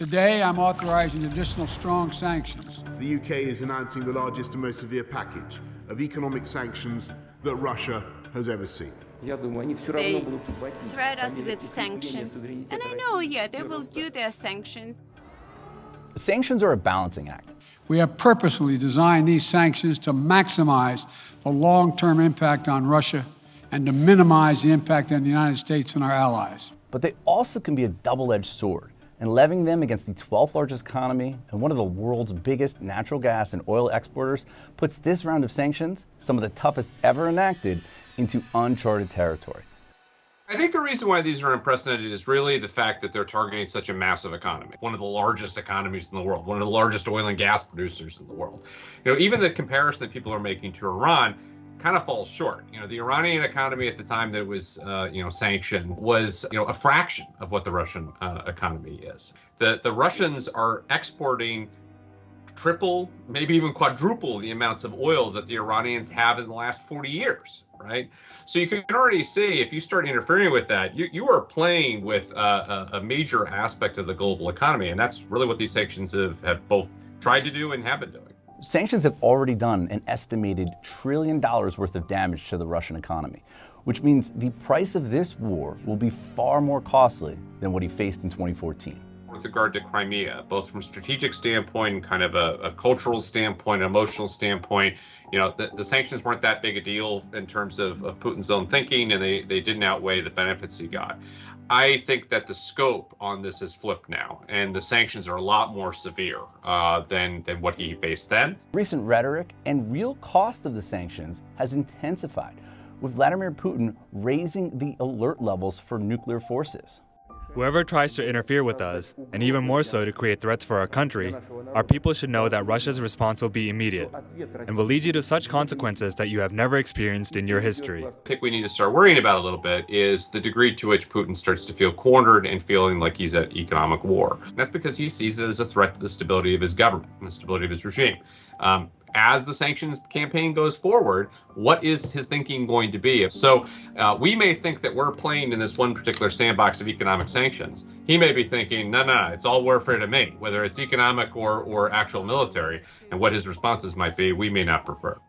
Today, I'm authorizing additional strong sanctions. The UK is announcing the largest and most severe package of economic sanctions that Russia has ever seen. They threat us with sanctions. And I know, they will do their sanctions. Sanctions are a balancing act. We have purposely designed these sanctions to maximize the long-term impact on Russia and to minimize the impact on the United States and our allies. But they also can be a double-edged sword, and levying them against the 12th largest economy and one of the world's biggest natural gas and oil exporters puts this round of sanctions, some of the toughest ever enacted, into uncharted territory. I think the reason why these are unprecedented is really the fact that they're targeting such a massive economy, one of the largest economies in the world, one of the largest oil and gas producers in the world. Even the comparison that people are making to Iran kind of falls short. The Iranian economy at the time that it was, sanctioned was, a fraction of what the Russian economy is. The Russians are exporting triple, maybe even quadruple the amounts of oil that the Iranians have in the last 40 years, right? So you can already see if you start interfering with that, you are playing with a major aspect of the global economy. And that's really what these sanctions have both tried to do and have been doing. Sanctions have already done an estimated $1 trillion worth of damage to the Russian economy, which means the price of this war will be far more costly than what he faced in 2014. With regard to Crimea, both from a strategic standpoint, kind of a cultural standpoint, an emotional standpoint, the sanctions weren't that big a deal in terms of Putin's own thinking, and they didn't outweigh the benefits he got. I think that the scope on this has flipped now, and the sanctions are a lot more severe than what he faced then. Recent rhetoric and real cost of the sanctions has intensified, with Vladimir Putin raising the alert levels for nuclear forces. Whoever tries to interfere with us, and even more so to create threats for our country, our people should know that Russia's response will be immediate and will lead you to such consequences that you have never experienced in your history. I think we need to start worrying about a little bit is the degree to which Putin starts to feel cornered and feeling like he's at economic war. And that's because he sees it as a threat to the stability of his government and the stability of his regime. As the sanctions campaign goes forward, what is his thinking going to be? So we may think that we're playing in this one particular sandbox of economic sanctions. He may be thinking, no, it's all warfare to me, whether it's economic or actual military, and what his responses might be, we may not prefer.